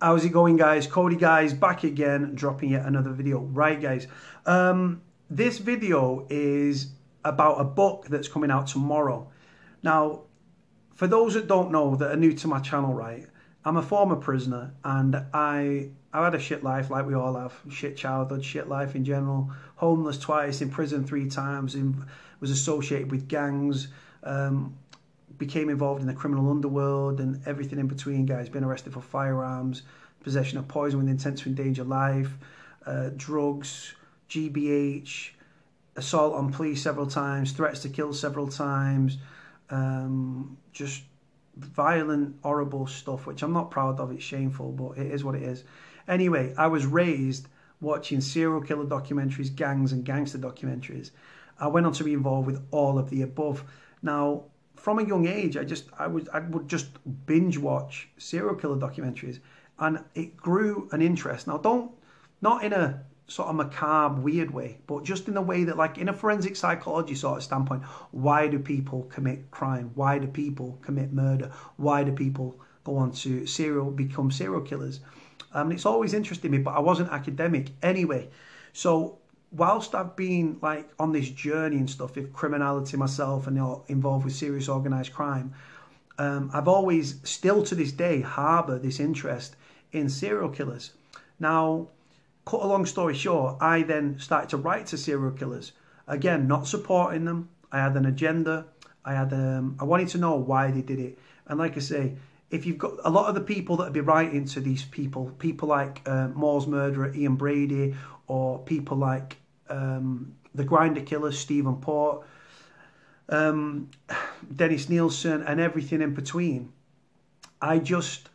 How's it going, guys? Cody, guys, back again, dropping yet another video. Right, guys, this video is about a book that's coming out tomorrow. Now, for those that don't know, that are new to my channel, right, I'm a former prisoner, and I had a shit life, like we all have. Shit childhood, shit life in general. Homeless twice, in prison 3 times, was associated with gangs, became involved in the criminal underworld and everything in between, guys. Been arrested for firearms, possession of poison with intent to endanger life, drugs, GBH, assault on police several times, threats to kill several times, just violent, horrible stuff, which I'm not proud of. It's shameful, but it is what it is. Anyway, I was raised watching serial killer documentaries, gangs and gangster documentaries. I went on to be involved with all of the above. Now, from a young age, I would just binge watch serial killer documentaries, and it grew an interest. Now, not in a sort of macabre, weird way, but just in a way that, like, in a forensic psychology sort of standpoint, why do people commit crime? Why do people commit murder? Why do people go on to become serial killers? It's always interested me, but I wasn't academic anyway. So whilst I've been like on this journey and stuff with criminality myself and involved with serious organised crime, I've always, still to this day, harbour this interest in serial killers. Now, cut a long story short, I then started to write to serial killers. Again, not supporting them. I had an agenda. I wanted to know why they did it. And like I say, if you've got a lot of the people that would be writing to these people like Moore's murderer, Ian Brady, or people like the Grindr killer, Stephen Port, Dennis Nielsen, and everything in between, I just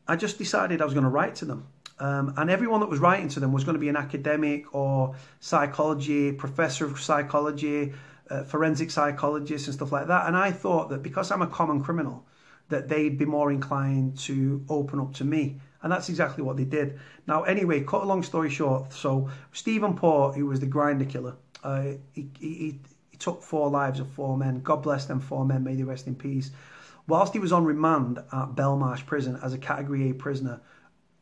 decided I was going to write to them. And everyone that was writing to them was going to be an academic or psychology, professor of psychology, forensic psychologist and stuff like that. And I thought that because I'm a common criminal, that they'd be more inclined to open up to me. And that's exactly what they did. Now, anyway, cut a long story short. So Stephen Port, who was the Grindr killer, he took 4 lives of 4 men. God bless them 4 men, may they rest in peace. Whilst he was on remand at Belmarsh prison as a Category A prisoner,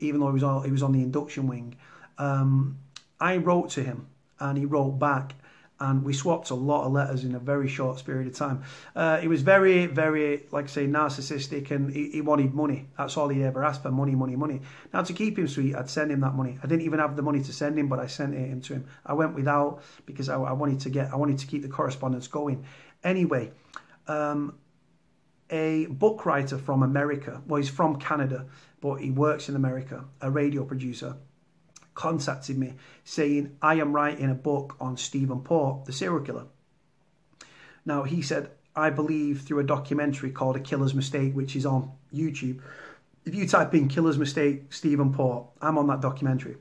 even though he was on the induction wing, I wrote to him and he wrote back, and we swapped a lot of letters in a very short period of time. He was very, very, like I say, narcissistic, and he wanted money. That's all he ever asked for, money, money, money. Now, to keep him sweet, I'd send him that money. I didn't even have the money to send him, but I sent it to him. I went without because I wanted to keep the correspondence going. Anyway, a book writer from America, well, he's from Canada, but he works in America, a radio producer, contacted me saying, I am writing a book on Stephen Port, the serial killer. Now, he said, I believe through a documentary called A Killer's Mistake, which is on YouTube. If you type in Killer's Mistake, Stephen Port, I'm on that documentary.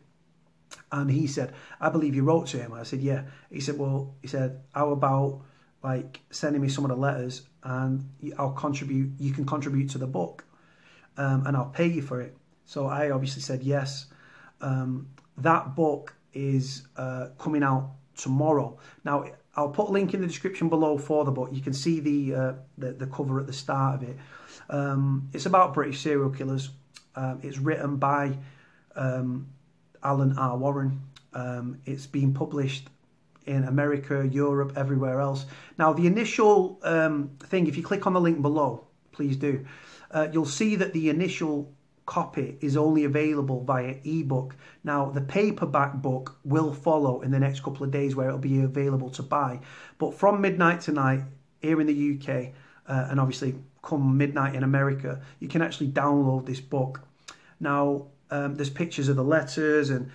And he said, I believe you wrote to him. I said, yeah. He said, well, how about like sending me some of the letters and I'll contribute, you can contribute to the book, and I'll pay you for it. So I obviously said yes. That book is coming out tomorrow. Now, I'll put a link in the description below for the book. You can see the cover at the start of it. It's about British serial killers. It's written by Alan R. Warren. It's been published in America, Europe, everywhere else. Now, the initial thing, if you click on the link below, please do, you'll see that the initial copy is only available via ebook. Now, the paperback book will follow in the next couple of days, where it'll be available to buy. But from midnight tonight here in the UK, and obviously come midnight in America, you can actually download this book. Now, there's pictures of the letters, and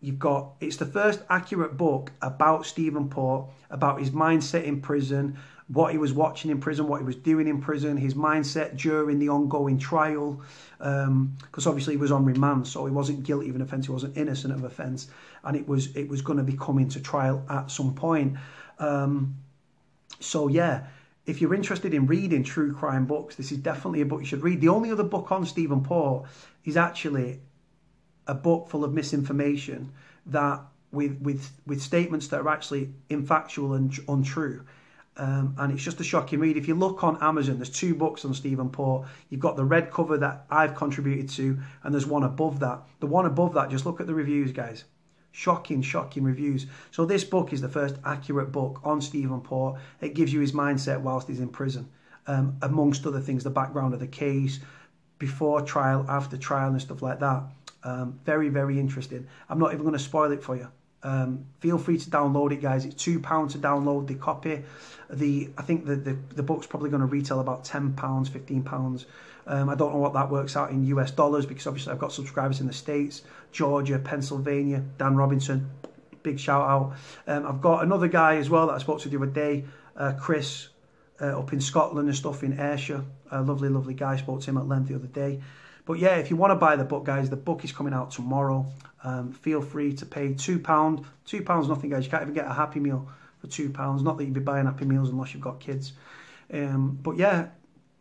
it's the first accurate book about Stephen Port, about his mindset in prison, what he was watching in prison, what he was doing in prison, his mindset during the ongoing trial, because obviously he was on remand, so he wasn't guilty of an offence, he wasn't innocent of offence, and it was going to be coming to trial at some point. So yeah, if you're interested in reading true crime books, this is definitely a book you should read. The only other book on Stephen Port is actually a book full of misinformation that with statements that are actually infactual and untrue. And it's just a shocking read. If you look on Amazon, there's 2 books on Stephen Port. You've got the red cover that I've contributed to, and there's one above that. The one above that, just look at the reviews, guys. Shocking, shocking reviews. So this book is the first accurate book on Stephen Port. It gives you his mindset whilst he's in prison, amongst other things, the background of the case, before trial, after trial, and stuff like that. Very, very interesting. I'm not even going to spoil it for you. Feel free to download it, guys. It's £2 to download the copy. I think the book's probably going to retail about £10, £15. I don't know what that works out in US dollars, because obviously I've got subscribers in the States, Georgia, Pennsylvania. Dan Robinson, big shout out. I've got another guy as well that I spoke to the other day, Chris, up in Scotland and stuff, in Ayrshire. A lovely, lovely guy. Spoke to him at length the other day. But yeah, if you want to buy the book, guys, the book is coming out tomorrow. Feel free to pay £2. £2 nothing, guys. You can't even get a Happy Meal for £2. Not that you'd be buying Happy Meals unless you've got kids. But yeah,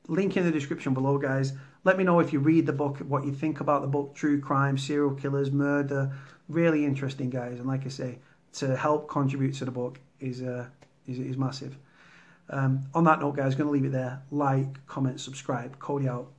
link in the description below, guys. Let me know if you read the book, what you think about the book. True crime, serial killers, murder. Really interesting, guys. And like I say, to help contribute to the book is massive. On that note, guys, going to leave it there. Like, comment, subscribe. Cody out.